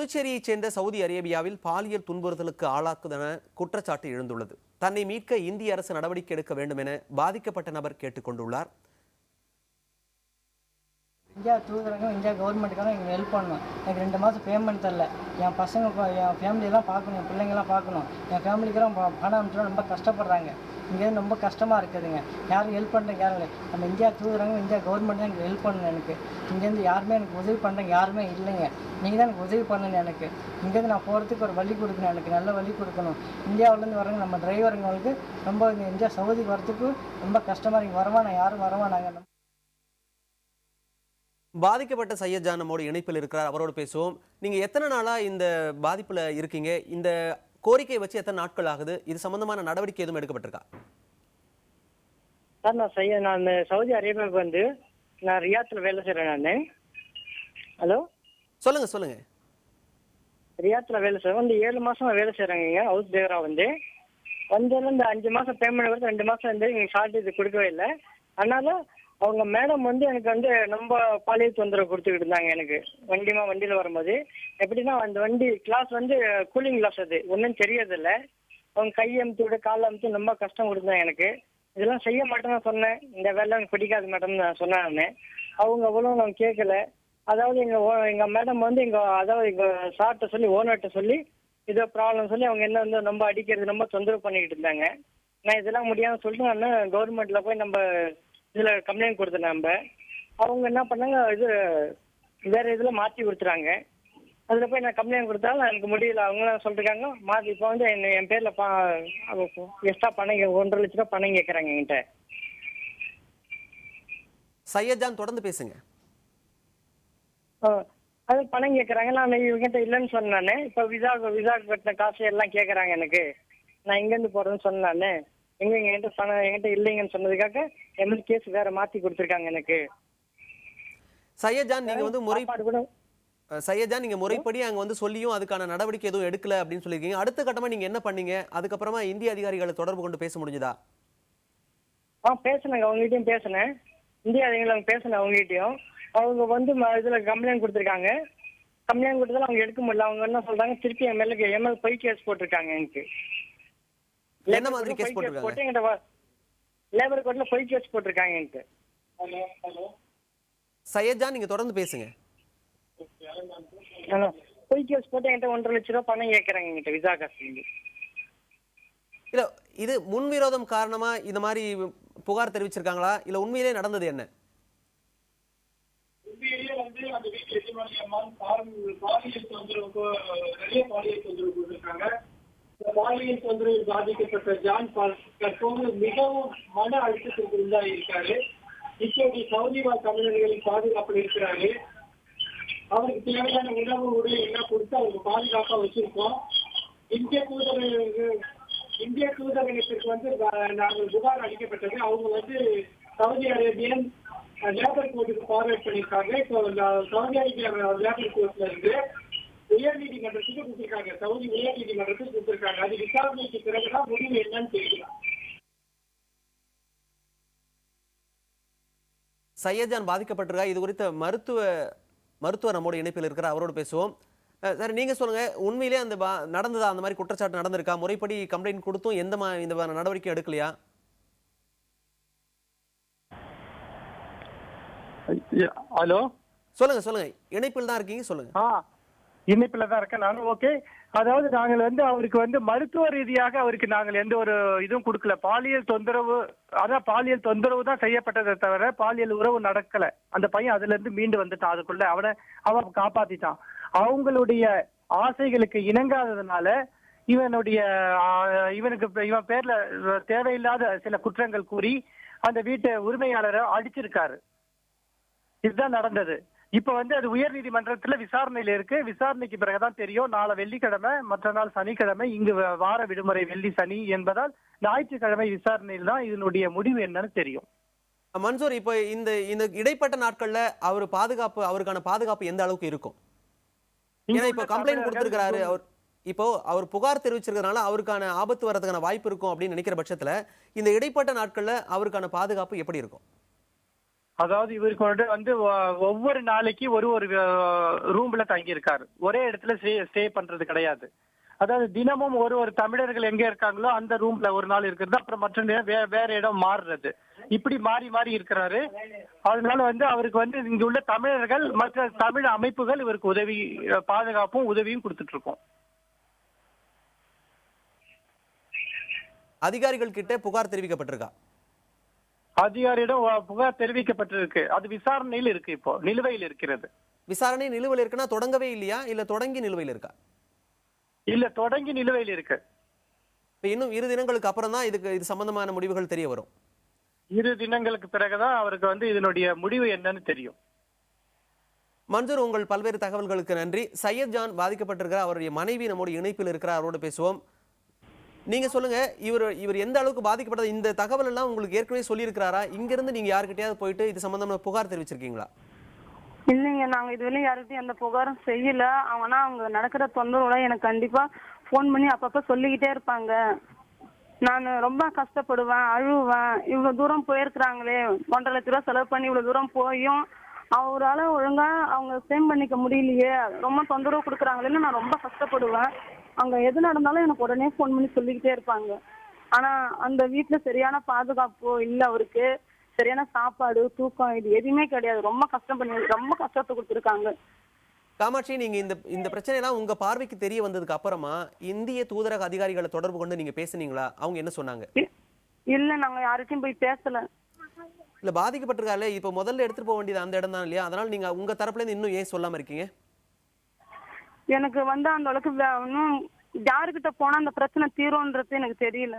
புதுச்சேரியைச் சேர்ந்த சவுதி அரேபியாவில் பாலியல் துன்புறுத்தலுக்கு ஆளாக்குதென குற்றச்சாட்டு எழுந்துள்ளது. தன்னை மீட்க இந்திய அரசு நடவடிக்கை எடுக்க வேண்டும் என பாதிக்கப்பட்ட நபர் கேட்டுக் கொண்டுள்ளார். இந்தியா தூதரகம் இந்தியா கவர்மெண்ட்டுக்காக எங்களுக்கு ஹெல்ப் பண்ணணும். எனக்கு 2 மாதம் பேமெண்ட் தரல. என் பசங்க என் ஃபேமிலியெல்லாம் பார்க்கணும், என் பிள்ளைங்கெல்லாம் பார்க்கணும். என் ஃபேமிலிக்கெல்லாம் பணம் அனுப்பிச்சா ரொம்ப கஷ்டப்படுறாங்க. இங்கேருந்து ரொம்ப கஷ்டமாக இருக்குதுங்க. யாரும் ஹெல்ப் பண்ணுறேங்க யாரும் இல்லை. நம்ம இந்தியா தூதரகம் இந்தியா கவர்மெண்ட் தான் எனக்கு ஹெல்ப் பண்ணணும். எனக்கு இங்கேருந்து யாருமே எனக்கு உதவி பண்ணுறேங்க யாருமே இல்லைங்க. நீங்கள் தான் எனக்கு உதவி பண்ணணும். எனக்கு இங்கேருந்து நான் போகிறதுக்கு ஒரு வழி கொடுக்கணும். எனக்கு நல்ல வழி கொடுக்கணும். இந்தியாவிலேருந்து வரவங்க நம்ம டிரைவருங்களுக்கு ரொம்ப இந்தியா சவுதிக்கு வரத்துக்கு ரொம்ப கஷ்டமாக இருக்குது. வரவானா யாரும் வரவானாங்க. பாதிக்கப்பட்ட சையத் ஜான் நம்மோடு இணைப்பில் இருக்கிறார். அவரோடு பேசுவோம். நீங்க எத்தனை நாளா இந்த பாதிப்புல இருக்கீங்க? இந்த கோரிக்கையை வச்சு எத்தனை நாட்கள் ஆகுது? இது சம்பந்தமான நடவடிக்கை எதுவும் எடுக்கப்பட்டிருக்கா? சார், நான் சவுதி அரேபியாவுக்கு வந்து நான் ரியாத்தில் வேலை செய்கிறேன். நான் ஹலோ சொல்லுங்க. ரியாத்தில் வேலை செய்கிறேன். வந்து 7 மாதம் வேலை செய்கிறாங்க. ஹவுஸ் டிரைவராக வந்ததுல இந்த 5 மாதம் பேமெண்ட் வருது. 2 மாதம் வந்து எங்களுக்கு ஷார்ட்டேஜ் கொடுக்கவே இல்லை. அதனால அவங்க மேடம் வந்து எனக்கு வந்து ரொம்ப பாலியல் தொந்தரவு கொடுத்துக்கிட்டு இருந்தாங்க. எனக்கு வண்டியில் வரும்போது எப்படின்னா அந்த வண்டி கிளாஸ் வந்து கூலிங் கிளாஸ், அது ஒன்றும் தெரியறதில்லை. அவங்க கையை அமுத்து விட காலை அமுத்து ரொம்ப கஷ்டம் கொடுத்தாங்க. எனக்கு இதெல்லாம் செய்ய மாட்டேன்னு சொன்னேன். இந்த வேலை எனக்கு பிடிக்காது மேடம் நான் சொன்னேன். நான் அவங்க அவ்வளோ நான் கேட்கல. அதாவது எங்கள் மேடம் வந்து எங்கள் சார்கிட்ட சொல்லி ஓனர்கிட்ட சொல்லி ஏதோ ப்ராப்ளம் சொல்லி அவங்க என்ன வந்து ரொம்ப அடிக்கிறது ரொம்ப தொந்தரவு பண்ணிக்கிட்டு இருந்தாங்க. நான் இதெல்லாம் முடியாமல் சொல்லிட்டு நான் கவர்மெண்ட்டில் போய் நம்ம இதில் கம்ப்ளைண்ட் கொடுத்தேன். அவங்க என்ன பண்ணாங்க, இது வேற இதில் மாற்றி கொடுத்துறாங்க. அதில் போய் நான் கம்ப்ளைண்ட் கொடுத்தாலும் எனக்கு முடியல. அவங்க சொல்லிருக்காங்க மாற்றி இப்போ வந்து என் பேரில் எக்ஸ்ட்ரா பணம் 1.5 லட்ச ரூபா பணம் கேட்குறாங்க என்கிட்ட. சையத் ஜான் தொடர்ந்து பேசுங்க. அது பணம் கேட்குறாங்க. நான் இவங்ககிட்ட இல்லைன்னு சொன்னேன். இப்போ விசா கட்டின காசு எல்லாம் கேட்குறாங்க எனக்கு. நான் இங்கேருந்து போகிறேன்னு சொன்னேன். என்கிட்ட பணம் என்கிட்ட இல்லைங்கன்னு சொன்னதுக்காக எம்எல் கேஸ் வேற மாற்றி கொடுத்துருக்காங்க எனக்கு. சையத் ஜான், நீங்க முறைப்படி அங்க வந்து சொல்லியும் அதுக்கான நடவடிக்கை எதுவும் எடுக்கல அப்படின்னு சொல்லியிருக்கீங்க. அடுத்த கட்டமா நீங்க என்ன பண்ணீங்க? அதுக்கப்புறமா இந்திய அதிகாரிகளை தொடர்பு கொண்டு பேச முடிஞ்சதா? பேசினேங்க. அவங்ககிட்டயும் பேசினேன். இந்திய அதிகாரிகள் பேசினேன் அவங்ககிட்டயும். அவங்க வந்து இதுல கம்ப்ளைண்ட் கொடுத்துருக்காங்க. கம்ப்ளைண்ட் கொடுத்தாலும் அவங்க எடுக்க முடியல. அவங்க என்ன சொல்றாங்க, திருப்பி எம்எல் பொய் கேஸ் போட்டிருக்காங்க. எனக்கு என்ன மாதிரி கேஸ் போட்டிருக்காங்க? லேபர் கோர்ட்ல பொய் கேஸ் போட்டிருக்காங்க எனக்கு. சையத் ஜான், நீங்க தொடர்ந்து பேசுங்க. பொய் கேஸ் போட்டு என்கிட்ட 1.5 லட்ச ரூபா பணம் கேட்கறாங்க என்கிட்ட விசா காசு. இல்ல, இது முன்விரோதம் காரணமா இந்த மாதிரி புகார் தெரிவிச்சிருக்காங்களா இல்ல உண்மையிலே நடந்தது என்ன? உண்மையிலேயே வந்து அந்த வீட்டு எஜமானி அம்மா பாலியல் தொந்தரவுக்கு நிறைய பாலியல் தொந்தரவு கொடுத்திருக்காங்க. பாலியல் தொந்தரவில் பாதிக்கப்பட்ட ஜான் பால் தற்போது மிகவும் மன அழுத்தத்திற்கு உள்ளாகி இருக்காரு. இப்போது சவுதி வாழ் தமிழர்களின் பாதுகாப்பில் இருக்கிறாரு. அவருக்கு தேவையான உணவு உடை எல்லாம் கொடுத்து அவருக்கு பாதுகாப்பா வச்சிருக்கோம். இந்திய தூதரகத்திற்கு வந்து நாங்கள் புகார் அளிக்கப்பட்டது. அவங்க வந்து சவுதி அரேபியன் லேபர் கோர்ட்டுக்கு ஃபார்வர்ட் பண்ணியிருக்காங்க. இப்போ சவுதி அரேபியா லேபர் கோர்ட்ல இருந்து உயர் நீதிமன்றத்துக்கு கொடுத்திருக்காங்க. சவுதி உயர் நீதிமன்றத்துக்கு கொடுத்திருக்காங்க. அது விசாரணைக்கு பிறகுதான் முடிவு என்னன்னு தெரியலாம். சையத் ஜான் பாதிக்கப்பட்டிருக்கா? இது குறித்த மருத்துவர் நம்மோட இணைப்பில் இருக்கிற, அவரோடு பேசுவோம். சார், நீங்க சொல்லுங்க, உண்மையிலே அந்த நடந்ததா? அந்த மாதிரி குற்றச்சாட்டு நடந்திருக்கா? முறைப்படி கம்ப்ளைண்ட் கொடுத்தும் இந்த நடவடிக்கை எடுக்கலையா? ஹலோ, சொல்லுங்க. இணைப்பில் தான் இருக்கீங்க, சொல்லுங்க. இணைப்பில் தான் இருக்கேன் நானும். ஓகே, அதாவது நாங்கள் வந்து அவருக்கு வந்து மருத்துவ ரீதியாக அவருக்கு நாங்கள் எந்த ஒரு இதுவும் கொடுக்கல. பாலியல் தொந்தரவு தான் செய்யப்பட்டதை தவிர பாலியல் உறவு நடக்கல. அந்த பையன் அதுல இருந்து மீண்டு வந்துட்டான். அதுக்குள்ள அவன் காப்பாத்திட்டான். அவங்களுடைய ஆசைகளுக்கு இணங்காததுனால இவன் பேர்ல தேவையில்லாத சில குற்றங்கள் கூறி அந்த வீட்டு உரிமையாளரை அடிச்சிருக்காரு. இதுதான் நடந்தது. இப்ப வந்து அது உயர் நீதிமன்றத்துல விசாரணையில இருக்கு. விசாரணைக்கு பிறகுதான் தெரியும். நாளை வெள்ளிக்கிழமை, மற்ற நாள் சனிக்கிழமை. இங்கு வார விடுமுறை வெள்ளி சனி என்பதால் ஞாயிற்றுக்கிழமை விசாரணையில் தான் இதனுடைய முடிவு என்னன்னு தெரியும். மன்சூர், இப்ப இந்த இடைப்பட்ட நாட்கள்ல அவருக்கான பாதுகாப்பு எந்த அளவுக்கு இருக்கும்? ஏன்னா இப்ப கம்ப்ளைண்ட் கொடுத்திருக்கிறாரு. அவர் புகார் தெரிவிச்சிருக்கிறதுனால அவருக்கான ஆபத்து வரதுக்கான வாய்ப்பு இருக்கும் அப்படின்னு நினைக்கிற பட்சத்துல இந்த இடைப்பட்ட நாட்கள்ல அவருக்கான பாதுகாப்பு எப்படி இருக்கும்? அதாவது இவருக்கு வந்து ஒவ்வொரு நாளைக்கு ஒரு ஒரு ரூம்ல தங்கி இருக்காரு. ஒரே இடத்துல ஸ்டே பண்றது கிடையாது. அதாவது தினமும் ஒரு ஒரு தமிழர்கள் எங்க இருக்காங்களோ அந்த ரூம்ல ஒரு நாள் இருக்கிறது, அப்புறம் மற்ற நேரம் வேற இடம் மாறுறது, இப்படி மாறி மாறி இருக்கிறாரு. அதனால வந்து அவருக்கு வந்து இங்க உள்ள தமிழர்கள் மற்ற தமிழ் அமைப்புகள் இவருக்கு உதவி பாதுகாப்பும் உதவியும் கொடுத்துட்டு இருக்கோம். அதிகாரிகள் கிட்ட புகார் தெரிவிக்கப்பட்டிருக்கா? அதிகாரியிடம் புகார் தெரிவிக்கப்பட்டிருக்கு. அது விசாரணையில் இருக்கு, இப்போ நிலுவையில் இருக்கிறது. விசாரணை நிலுவையில் இருக்குன்னா தொடங்கவே இல்லையா, இல்ல தொடங்கி நிலுவையில் இருக்கா? இல்ல, தொடங்கி நிலுவையில் இருக்கு. இப்ப இன்னும் 2 தினங்களுக்கு அப்புறம் தான் இது சம்பந்தமான முடிவுகள் தெரிய வரும். 2 தினங்களுக்கு பிறகுதான் அவருக்கு வந்து இதனுடைய முடிவு என்னன்னு தெரியும். மன்சூர், உங்கள் பல்வேறு தகவல்களுக்கு நன்றி. சையத் ஜான் பாதிக்கப்பட்டிருக்கிற அவருடைய மனைவி நம்முடைய இணைப்பில் இருக்கிற, அவரோடு பேசுவோம். நீங்க சொல்லுங்க, இவர் எந்த அளவுக்கு பாதிக்கப்பட்டது? இந்த தகவல் எல்லாம் உங்களுக்கு ஏற்கனவே சொல்லியிருக்கிறாரா? இங்க இருந்து நீங்க யாருக்கிட்டயாவது போயிட்டு இது சம்பந்தமா புகார் தெரிவிச்சிருக்கீங்களா? இல்லைங்க, நாங்க இதுவரையும் யாருக்கிட்டையும் எந்த புகாரும் செய்யல. அவங்க நடக்கிற தொந்தரவுல எனக்கு கண்டிப்பா போன் பண்ணி அப்பப்ப சொல்லிக்கிட்டே இருப்பாங்க. நான் ரொம்ப கஷ்டப்படுவேன், அழுவேன். இவ்வளவு தூரம் போயிருக்கிறாங்களே, 1.5 லட்ச ரூபா செலவு பண்ணி இவ்வளவு தூரம் போயும் அவரால ஒழுங்கா அவங்க சேம் பண்ணிக்க முடியலையே, ரொம்ப தொந்தரவு கொடுக்குறாங்களேன்னு நான் ரொம்ப கஷ்டப்படுவேன். அங்க எது நடந்தாலும் எனக்கு உடனே போன் பண்ணி சொல்லிக்கிட்டே இருப்பாங்க. ஆனா அந்த வீட்டுல சரியான பாதுகாப்போ இல்ல, அவருக்கு சரியான சாப்பாடு தூக்கம் இது எதுவுமே கிடையாது. ரொம்ப கஷ்டத்தை கொடுத்துருக்காங்க. காமாட்சி, நீங்க இந்த பிரச்சனை எல்லாம் உங்க பார்வைக்கு தெரிய வந்ததுக்கு அப்புறமா இந்திய தூதரக அதிகாரிகளை தொடர்பு கொண்டு நீங்க பேசுனீங்களா? அவங்க என்ன சொன்னாங்க? இல்ல, நாங்க யார்கிட்டயும் போய் பேசல. இல்ல, பாதிக்கப்பட்டிருக்கால, இப்ப முதல்ல எடுத்துட்டு போக வேண்டியது அந்த இடம் தான் இல்லையா? அதனால நீங்க உங்க தரப்புல இருந்து இன்னும் ஏன் சொல்லாம இருக்கீங்க? எனக்கு வந்து அந்த அளவுக்கு இன்னும் யாருக்கிட்ட போனா அந்த பிரச்சனை தீரும்ன்றது எனக்கு தெரியல.